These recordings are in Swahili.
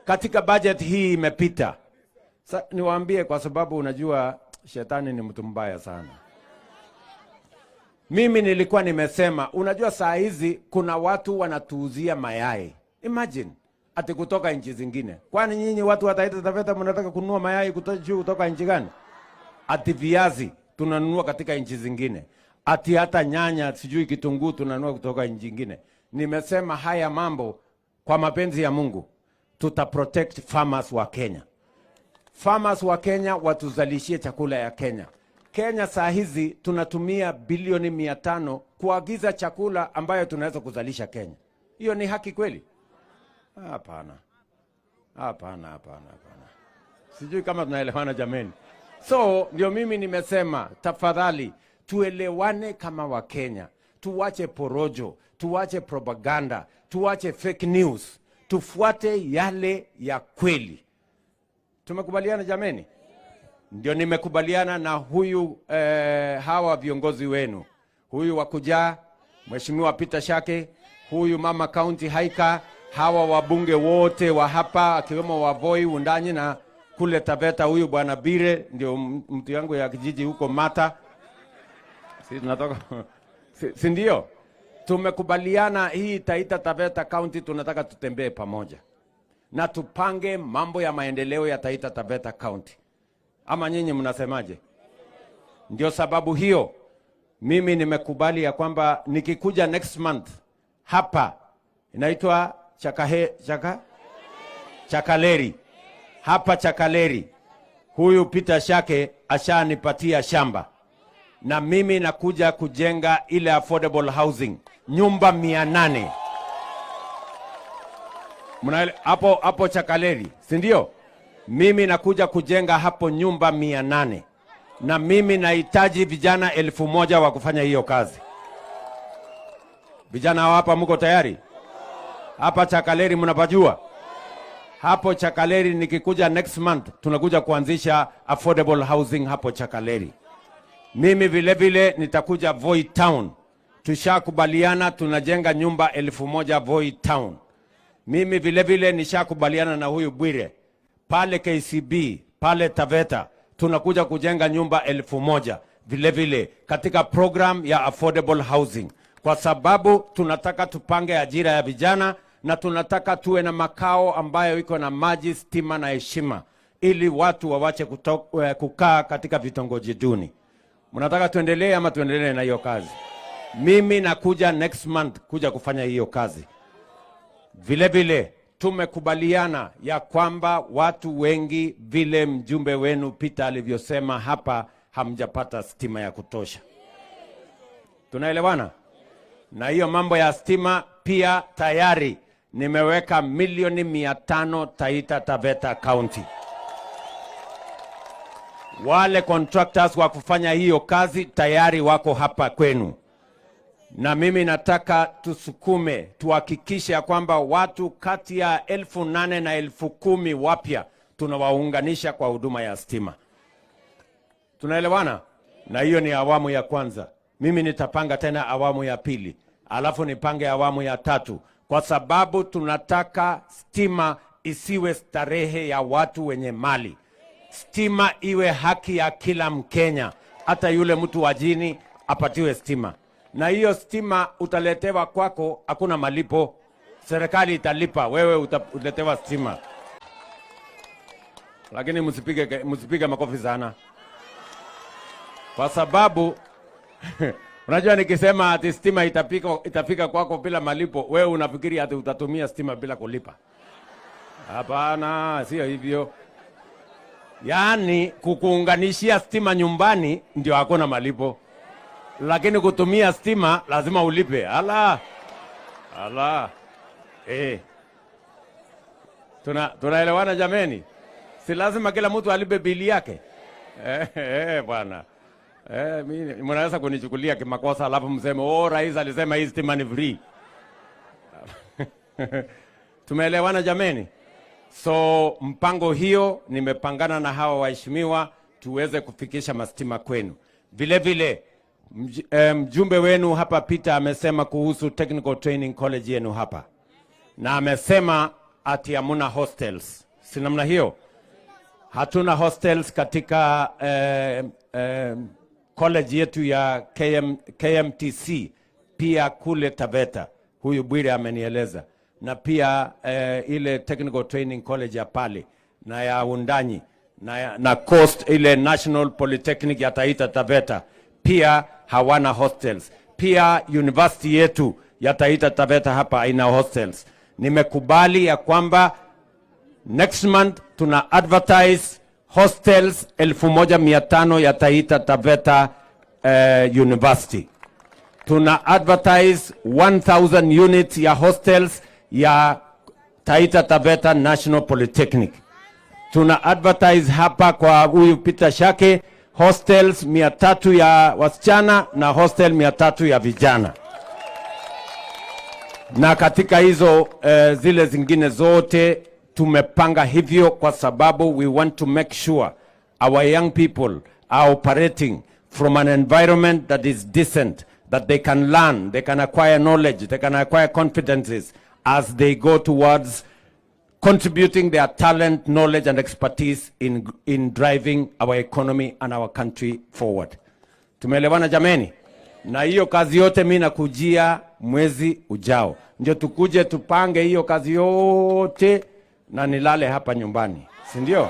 Katika budget hii imepita. Niwaambie kwa sababu unajua shetani ni mtu mbaya sana. Mimi nilikuwa nimesema, unajua saa hizi kuna watu wanatuuzia mayai. Imagine, ati kutoka nchi zingine. Kwani nyinyi watu wa Taita Taveta mnataka kununua mayai kutoka nchi gani? Ati viazi tunanunua katika nchi zingine. Ati hata nyanya, sijui kitunguu tunanunua kutoka nchi zingine. Nimesema haya mambo kwa mapenzi ya Mungu tuta protect farmers wa Kenya. Farmers wa Kenya watuzalishie chakula ya Kenya. Kenya saa hizi tunatumia bilioni 500 kuagiza chakula ambayo tunaweza kuzalisha Kenya. Hiyo ni haki kweli? Hapana. Hapana. Sijui kama tunaelewana jameni. So, ndio mimi nimesema, tafadhali tuelewane kama wa Kenya. Tuwache porojo, tuwache propaganda, tuwache fake news. Tufuate yale ya kweli. Tumekubaliana jameni? Ndio nimekubaliana na huyu hawa viongozi wenu. Huyu wakuja, Mheshimiwa Peter Shake, huyu mama county haika, hawa wabunge wote wa hapa akiwemo Wavoi, Undanyi na kule Taveta huyu bwana Bire, ndio mtu yangu ya kijiji huko Mata. Si tunatoka si ndio? Tumekubaliana hii Taita Taveta County tunataka tutembee pamoja. Na tupange mambo ya maendeleo ya Taita Taveta County. Ama nyinyi mnasemaje? Ndio sababu hiyo mimi nimekubali ya kwamba nikikuja next month hapa inaitwa Chakaleri. Hapa Chakaleri. Huyu Peter Shake ashanipatia shamba. Na mimi nakuja kujenga ile affordable housing. Nyumba 800. Hapo Chakaleri, si ndio? Mimi nakuja kujenga hapo nyumba 800. Na mimi nahitaji vijana 1000 wa kufanya hiyo kazi. Vijana hapa mko tayari? Hapa Chakaleri mnapajua? Hapo Chakaleri nikikuja next month tunakuja kuanzisha affordable housing hapo Chakaleri. Mimi vile vile nitakuja Voi Town. Tushakubaliana tunajenga nyumba 1000 Voi Town. Mimi vile vile nishakubaliana na huyu Bwire. Pale KCB, pale Taveta, tunakuja kujenga nyumba 1000 vile vile katika program ya affordable housing. Kwa sababu tunataka tupange ajira ya vijana na tunataka tuwe na makao ambayo iko na maji, stima na heshima ili watu wawache kukaa katika vitongoji duni. Mnataka tuendelee ama tuendelee na hiyo kazi? Mimi nakuja next month kuja kufanya hiyo kazi. Vile vile tumekubaliana ya kwamba watu wengi vile mjumbe wenu Peter alivyosema hapa hamjapata stima ya kutosha. Tunaelewana? Na hiyo mambo ya stima pia tayari nimeweka milioni 500 Taita Taveta County. Wale contractors wa kufanya hiyo kazi tayari wako hapa kwenu. Na mimi nataka tusukume, tuhakikishe kwamba watu kati ya 8,000 na 10,000 wapya tunawaunganisha kwa huduma ya stima. Tunaelewana? Na hiyo ni awamu ya kwanza. Mimi nitapanga tena awamu ya pili. Alafu nipange awamu ya 3. Kwa sababu tunataka stima isiwe starehe ya watu wenye mali. Stima iwe haki ya kila Mkenya. Hata yule mtu wa jini apatiwe stima. Na hiyo stima utaletewa kwako, hakuna malipo. Serikali italipa, wewe utaletewa stima. Lakini msipige makofi sana. Kwa sababu unajua nikisema ati stima itafika kwako bila malipo, wewe unafikiri ati utatumia stima bila kulipa. Hapana, sio hivyo. Yaani kukuunganishia stima nyumbani ndio hakuna malipo. Lakini kutumia stima lazima ulipe. Ala. Tunaelewana jameni? Si lazima kila mtu alipe bili yake? Bwana. Mimi mnaweza kunichukulia kimakosa alafu mseme oh, rais alisema hii stima ni free. Tumeelewana jameni? So mpango hiyo nimepangana na hawa waheshimiwa tuweze kufikisha mastima kwenu. Vile vile mjumbe wenu hapa Peter amesema kuhusu Technical Training College yenu hapa. Na amesema ati hamuna hostels. Si namna hiyo? Hatuna hostels katika college yetu ya KMTC, pia kule Taveta. Huyu Bwire amenieleza. Na pia ile Technical Training College ya pale na ya Undanyi na Coast ile National Polytechnic ya Taita Taveta pia hawana hostels. Pia university yetu ya Taita Taveta hapa haina hostels. Nimekubali ya kwamba next month tuna advertise hostels 1500 ya Taita Taveta University. Tuna advertise 1000 units ya hostels ya Taita Taveta National Polytechnic. Tuna advertise hapa kwa huyu Peter Shake hostels 300 ya wasichana na hostel 300 ya vijana. Na katika hizo zile zingine zote tumepanga hivyo kwa sababu we want to make sure our young people are operating from an environment that is decent, that they can learn, they can acquire knowledge, they can acquire confidences as they go towards contributing their talent, knowledge and expertise in driving our economy and our country forward. Tumeelewana jameni? Na hiyo kazi yote mimi nakujia mwezi ujao. Ndio tukuje tupange hiyo kazi yote na nilale hapa nyumbani. Si ndio?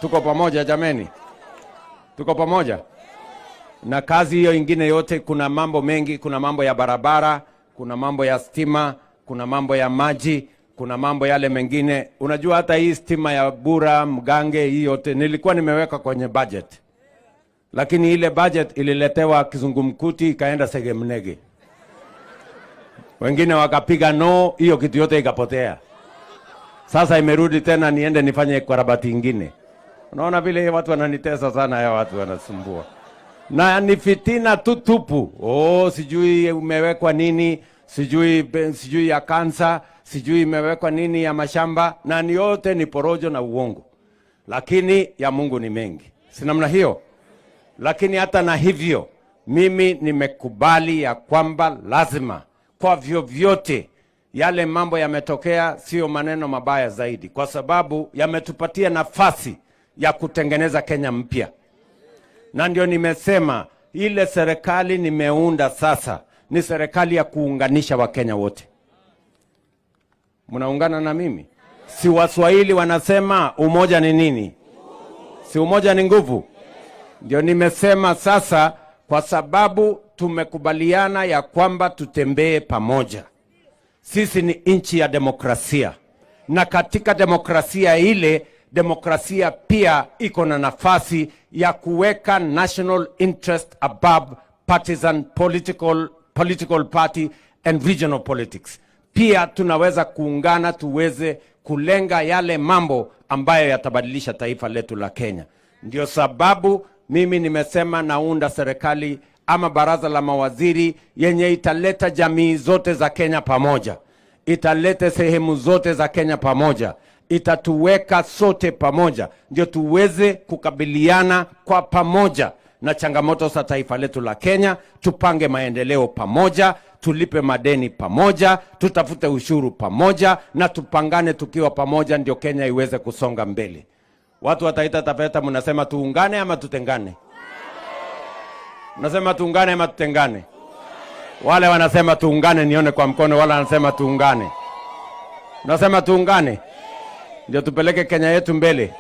Tuko pamoja jameni? Tuko pamoja? Na kazi hiyo ingine yote kuna mambo mengi, kuna mambo ya barabara, kuna mambo ya stima, kuna mambo ya maji, kuna mambo yale mengine. Unajua hata hii stima ya Bura, Mgange, hii yote nilikuwa nimeweka kwenye budget. Lakini ile budget ililetewa kizungumkuti ikaenda Segemnege. Wengine wakapiga no, hiyo kitu yote ikapotea. Sasa imerudi tena niende nifanye karabati ingine. Unaona vile watu wananitesa sana, ya watu wanasumbua. Na ni fitina tupu. Oh, sijui umewekwa nini, sijui ya kansa, sijui imewekwa nini ya mashamba, na ni yote ni porojo na uongo. Lakini ya Mungu ni mengi. Si namna hiyo? Lakini hata na hivyo mimi nimekubali ya kwamba lazima kwa vyovyote yale mambo yametokea sio maneno mabaya zaidi, kwa sababu yametupatia nafasi ya kutengeneza Kenya mpya. Na ndio nimesema ile serikali nimeunda sasa ni serikali ya kuunganisha Wakenya wote. Mnaungana na mimi? Si Waswahili wanasema umoja ni nini? Si umoja ni nguvu? Ndio nimesema sasa, kwa sababu tumekubaliana ya kwamba tutembee pamoja. Sisi ni nchi ya demokrasia. Na katika demokrasia ile, demokrasia pia iko na nafasi ya kuweka national interest above partisan political party and regional politics. Pia tunaweza kuungana tuweze kulenga yale mambo ambayo yatabadilisha taifa letu la Kenya. Ndio sababu mimi nimesema naunda serikali ama baraza la mawaziri yenye italeta jamii zote za Kenya pamoja. Italete sehemu zote za Kenya pamoja. Itatuweka sote pamoja. Ndio tuweze kukabiliana kwa pamoja na changamoto za taifa letu la Kenya. Tupange maendeleo pamoja, tulipe madeni pamoja, tutafute ushuru pamoja na tupangane tukiwa pamoja, ndio Kenya iweze kusonga mbele. Watu wa Taita Taveta mnasema tuungane ama tutengane? Mnasema tuungane ama tutengane? Wale wanasema tuungane nione kwa mkono, wala wanasema tuungane. Mnasema tuungane? Ndio tupeleke Kenya yetu mbele.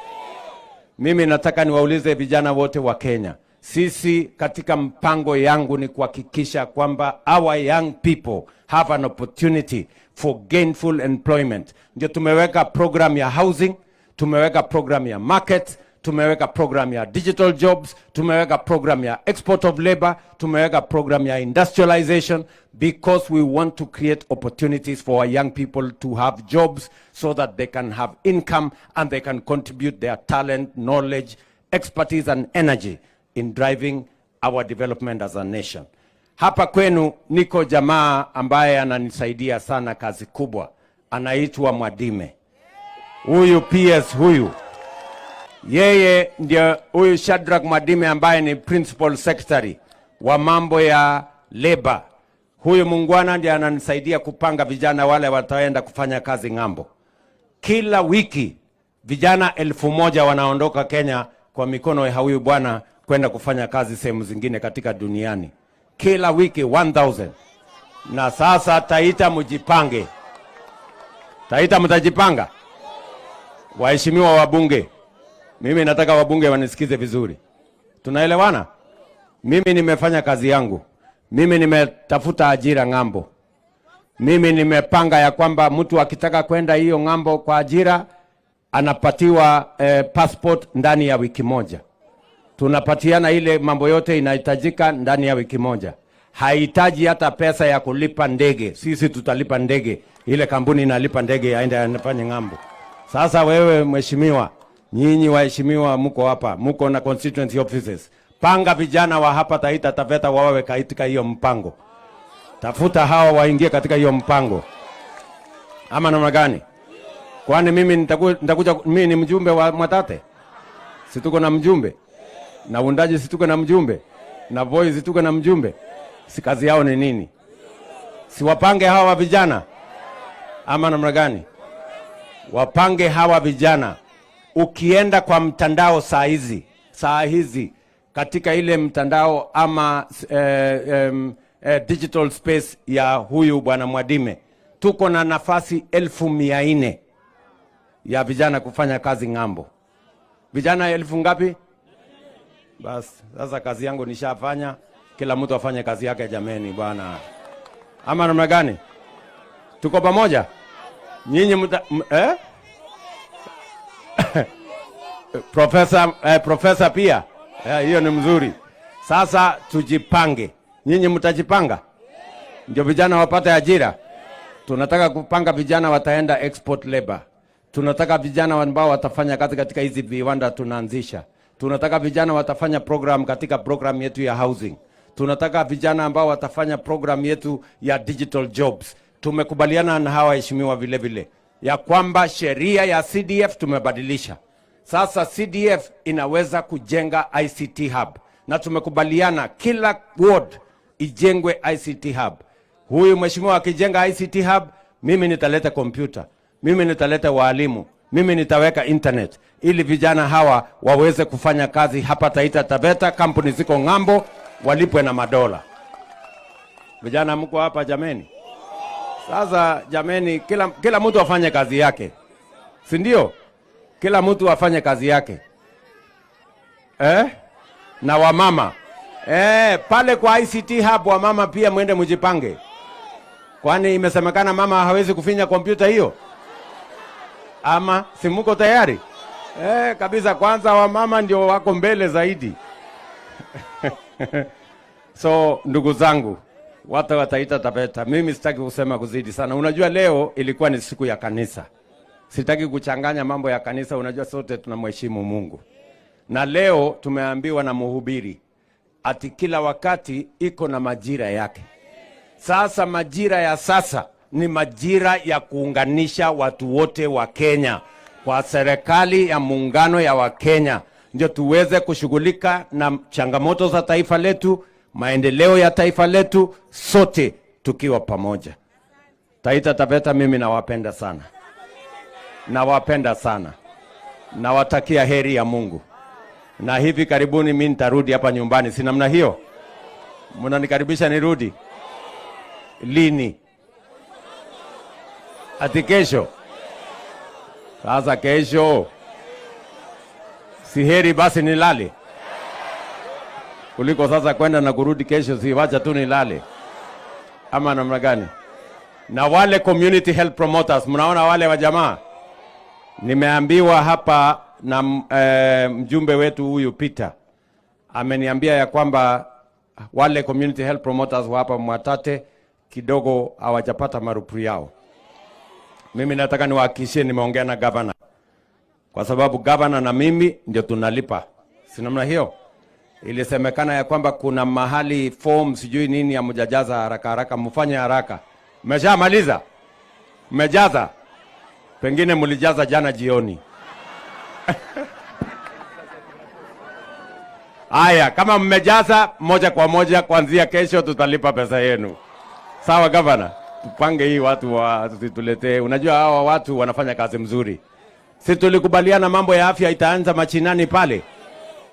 Mimi nataka niwaulize vijana wote wa Kenya. Sisi katika mpango yangu ni kuhakikisha kwamba our young people have an opportunity for gainful employment. Ndio tumeweka program ya housing, tumeweka program ya market, tumeweka program ya digital jobs, tumeweka program ya export of labor, tumeweka program ya industrialization, because we want to create opportunities for our young people to have jobs so that they can have income and they can contribute their talent, knowledge, expertise and energy in driving our development as a nation. Hapa kwenu niko jamaa ambaye ananisaidia sana kazi kubwa. Anaitwa Mwadime. Huyu PS huyu. Yeye ndio huyu Shadrack Mwadime ambaye ni Principal Secretary wa mambo ya labor. Huyu mungwana ndiye ananisaidia kupanga vijana wale wataenda kufanya kazi ng'ambo. Kila wiki vijana 1000 wanaondoka Kenya kwa mikono ya huyu bwana kwenda kufanya kazi sehemu zingine katika duniani. Kila wiki 1000. Na sasa Taita mjipange. Taita mtajipanga? Waheshimiwa wabunge, mimi nataka wabunge wanisikize vizuri. Tunaelewana? Mimi nimefanya kazi yangu. Mimi nimetafuta ajira ng'ambo. Mimi nimepanga ya kwamba mtu akitaka kwenda hiyo ng'ambo kwa ajira anapatiwa passport ndani ya wiki moja. Tunapatiana ile mambo yote inahitajika ndani ya wiki moja. Haihitaji hata pesa ya kulipa ndege. Sisi tutalipa ndege. Ile kampuni inalipa ndege aende anafanye ng'ambo. Sasa wewe mheshimiwa, nyinyi waheshimiwa mko hapa, mko na constituency offices. Panga vijana wa hapa Taita Taveta wawe katika hiyo mpango. Tafuta hawa waingie katika hiyo mpango. Ama namna gani? Kwani mimi nitakuja mimi ni mjumbe wa Mwatate? Situko na mjumbe. Na Undaji situko na mjumbe. Na Voi situko na mjumbe. Si kazi yao ni nini? Si wapange hawa vijana? Ama namna gani? Wapange hawa vijana. Ukienda kwa mtandao saa hizi katika ile mtandao ama digital space ya huyu bwana Mwadime, tuko na nafasi 1400 ya vijana kufanya kazi ng'ambo. Vijana 1000 ngapi? Bas, sasa kazi yangu nishafanya, kila mtu afanye kazi yake jameni bwana. Ama namna gani? Tuko pamoja? Nyinyi Profesa pia. Hiyo ni mzuri. Sasa tujipange. Nyinyi mtajipanga? Ndio vijana wapate ajira. Tunataka kupanga vijana wataenda export labor. Tunataka vijana ambao watafanya kazi katika hizi viwanda tunaanzisha. Tunataka vijana watafanya program katika program yetu ya housing. Tunataka vijana ambao watafanya program yetu ya digital jobs. Tumekubaliana na hawa heshimiwa vile vile ya kwamba sheria ya CDF tumebadilisha. Sasa CDF inaweza kujenga ICT hub. Na tumekubaliana kila ward ijengwe ICT hub. Huyu mheshimiwa akijenga ICT hub, mimi nitaleta kompyuta. Mimi nitaleta walimu. Mimi nitaweka internet. Ili vijana hawa waweze kufanya kazi hapa Taita Taveta, kampuni ziko ng'ambo, walipwe na madola. Vijana mko hapa jameni? Sasa jameni, kila mtu afanye kazi yake. Si ndio? Kila mtu afanye kazi yake. Na wamama. Pale kwa ICT hub wamama pia mwende mjipange. Kwani imesemekana mama hawezi kufinya kompyuta hiyo? Ama si mko tayari? Kabisa, kwanza wamama ndio wako mbele zaidi. So ndugu zangu, watu wa Taita Taveta, mimi sitaki kusema kuzidi sana. Unajua leo ilikuwa ni siku ya kanisa. Sitaki kuchanganya mambo ya kanisa, unajua sote tunamheshimu Mungu. Na leo tumeambiwa na mhubiri ati kila wakati iko na majira yake. Sasa majira ya sasa ni majira ya kuunganisha watu wote wa Kenya kwa serikali ya muungano ya Wakenya, ndio tuweze kushughulika na changamoto za taifa letu, maendeleo ya taifa letu, sote tukiwa pamoja. Taita Taveta, mimi nawapenda sana. Nawapenda sana. Nawatakia heri ya Mungu. Na hivi karibuni mimi nitarudi hapa nyumbani, si namna hiyo? Mnanikaribisha nirudi lini? Ati kesho? Sasa kesho si heri basi nilale kuliko sasa kwenda na kurudi kesho, si wacha tu nilale. Ama namna gani? Na wale community health promoters, mnaona wale wa jamaa, nimeambiwa hapa na mjumbe wetu huyu Peter ameniambia ya kwamba wale community health promoters wa hapa Mwatate kidogo hawajapata marupurupu yao. Mimi nataka niwahakikishie nimeongea na governor, kwa sababu governor na mimi ndio tunalipa Si namna hiyo? Ilisemekana ya kwamba kuna mahali form sijui nini ya mjajaza haraka haraka, mfanye haraka. Mmeshamaliza? Mmejaza? Pengine mlijaza jana jioni. Aya, kama mmejaza moja kwa moja kuanzia kesho tutalipa pesa yenu. Sawa gavana? Tupange hii watu tuletee. Unajua hawa watu wanafanya kazi mzuri. Si tulikubaliana mambo ya afya itaanza machinani pale?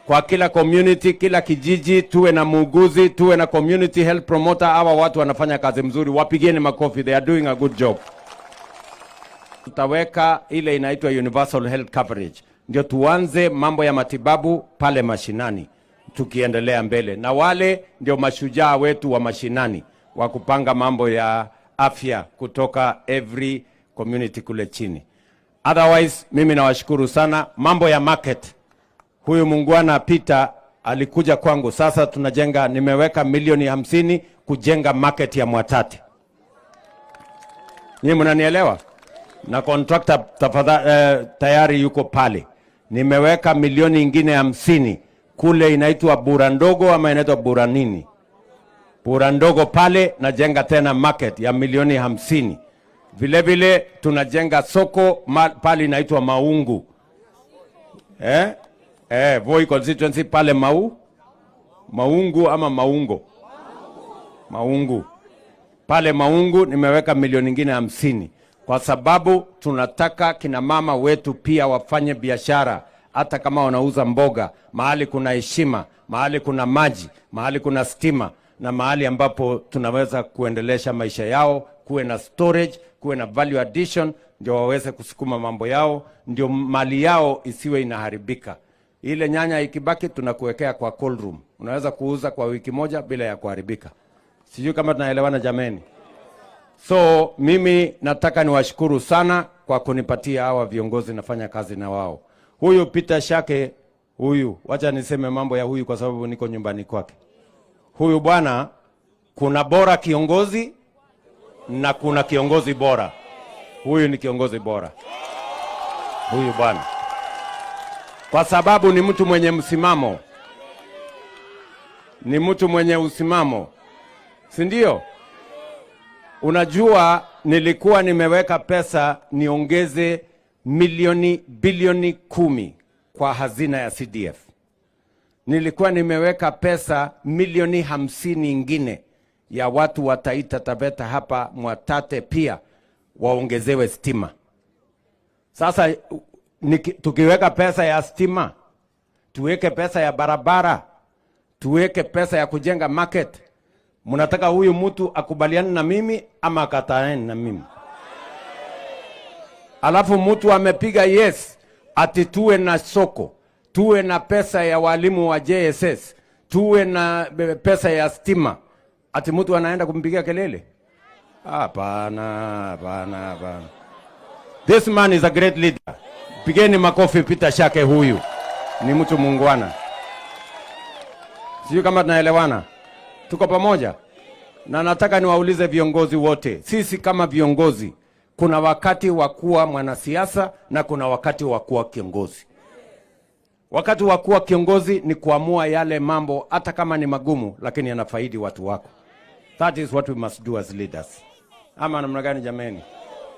Kwa kila community, kila kijiji tuwe na muuguzi, tuwe na community health promoter. Hawa watu wanafanya kazi mzuri. Wapigieni makofi. They are doing a good job. Tutaweka ile inaitwa universal health coverage. Ndio tuanze mambo ya matibabu pale mashinani tukiendelea mbele. Na wale ndio mashujaa wetu wa mashinani wa kupanga mambo ya afya kutoka every community kule chini. Otherwise, mimi nawashukuru sana. Mambo ya market, huyu muungwana Peter alikuja kwangu. Sasa tunajenga, nimeweka milioni 50 kujenga market ya Mwatate. Nyinyi mnanielewa? Na contractor tayari yuko pale. Nimeweka milioni ingine 50 kule inaitwa Bura Ndogo ama inaitwa Bura nini? Bura Ndogo pale najenga tena market ya milioni 50. Vile vile tunajenga soko pale inaitwa Maungu. Voi constituency pale Maungu ama Maungo. Maungu. Pale Maungu nimeweka milioni ingine 50. Kwa sababu tunataka kina mama wetu pia wafanye biashara, hata kama wanauza mboga, mahali kuna heshima, mahali kuna maji, mahali kuna stima, na mahali ambapo tunaweza kuendelesha maisha yao, kuwe na storage, kuwe na value addition, ndio waweze kusukuma mambo yao, ndio mali yao isiwe inaharibika. Ile nyanya ikibaki tunakuwekea kwa cold room. Unaweza kuuza kwa wiki moja bila ya kuharibika. Sijui kama tunaelewana jameni. So mimi nataka niwashukuru sana kwa kunipatia hawa viongozi nafanya kazi na wao. Huyu Peter Shake, huyu, wacha niseme mambo ya huyu kwa sababu niko nyumbani kwake. Huyu bwana, kuna bora kiongozi na kuna kiongozi bora. Huyu ni kiongozi bora. Huyu bwana. Kwa sababu ni mtu mwenye msimamo. Ni mtu mwenye usimamo. Si ndio? Unajua nilikuwa nimeweka pesa niongeze bilioni 10 kwa hazina ya CDF. Nilikuwa nimeweka pesa milioni 50 ingine ya watu wa Taita Taveta hapa Mwatate pia waongezewe stima. Sasa tukiweka pesa ya stima, tuweke pesa ya barabara, tuweke pesa ya kujenga market. Munataka huyu mtu akubaliane na mimi ama akataane na mimi? Alafu mtu amepiga yes, ati tuwe na soko, tuwe na pesa ya walimu wa JSS, tuwe na pesa ya stima. Ati mtu anaenda kumpigia kelele? Hapana, hapana, hapana. This man is a great leader. Pigeni makofi Peter Shake, huyu ni mtu muungwana. Sijui kama tunaelewana. Tuko pamoja? Na nataka niwaulize viongozi wote. Sisi kama viongozi, kuna wakati wa kuwa mwanasiasa na kuna wakati wa kuwa kiongozi. Wakati wa kuwa kiongozi ni kuamua yale mambo hata kama ni magumu lakini yanafaidi watu wako. That is what we must do as leaders. Ama namna gani jameni?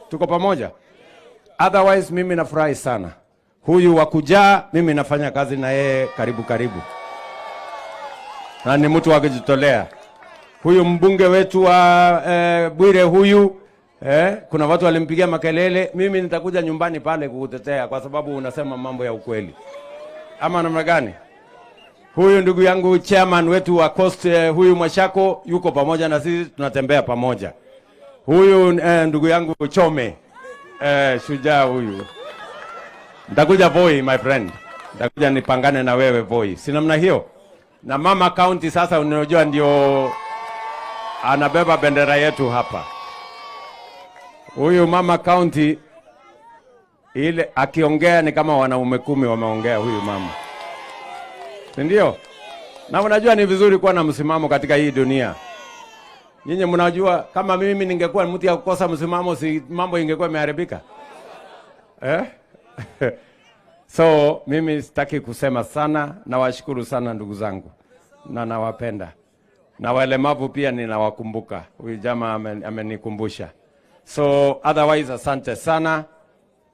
Tuko pamoja? Otherwise mimi nafurahi sana. Huyu wakujaa mimi nafanya kazi na yeye karibu. Na ni mtu wa kujitolea. Huyu mbunge wetu wa Bwire huyu, kuna watu walimpigia makelele, mimi nitakuja nyumbani pale kukutetea kwa sababu unasema mambo ya ukweli. Ama namna gani? Huyu ndugu yangu chairman wetu wa Coast, huyu Mwashako yuko pamoja na sisi, tunatembea pamoja. Huyu ndugu yangu Chome, shujaa huyu. Nitakuja Voi my friend. Nitakuja nipangane na wewe Voi. Si namna hiyo? Na mama county sasa unajua ndio anabeba bendera yetu hapa. Huyu mama county ile akiongea ni kama wanaume 10 wameongea huyu mama. Si ndio? Na unajua ni vizuri kuwa na msimamo katika hii dunia. Nyinyi mnajua kama mimi ningekuwa mtu ya kukosa msimamo, si mambo ingekuwa imeharibika. So mimi sitaki kusema sana, nawashukuru sana ndugu zangu na nawapenda. Na walemavu pia ninawakumbuka. Huyu jamaa amenikumbusha. So otherwise asante sana.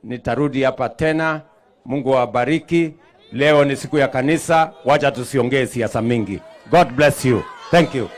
Nitarudi hapa tena. Mungu awabariki. Leo ni siku ya kanisa, wacha tusiongee siasa mingi. God bless you. Thank you.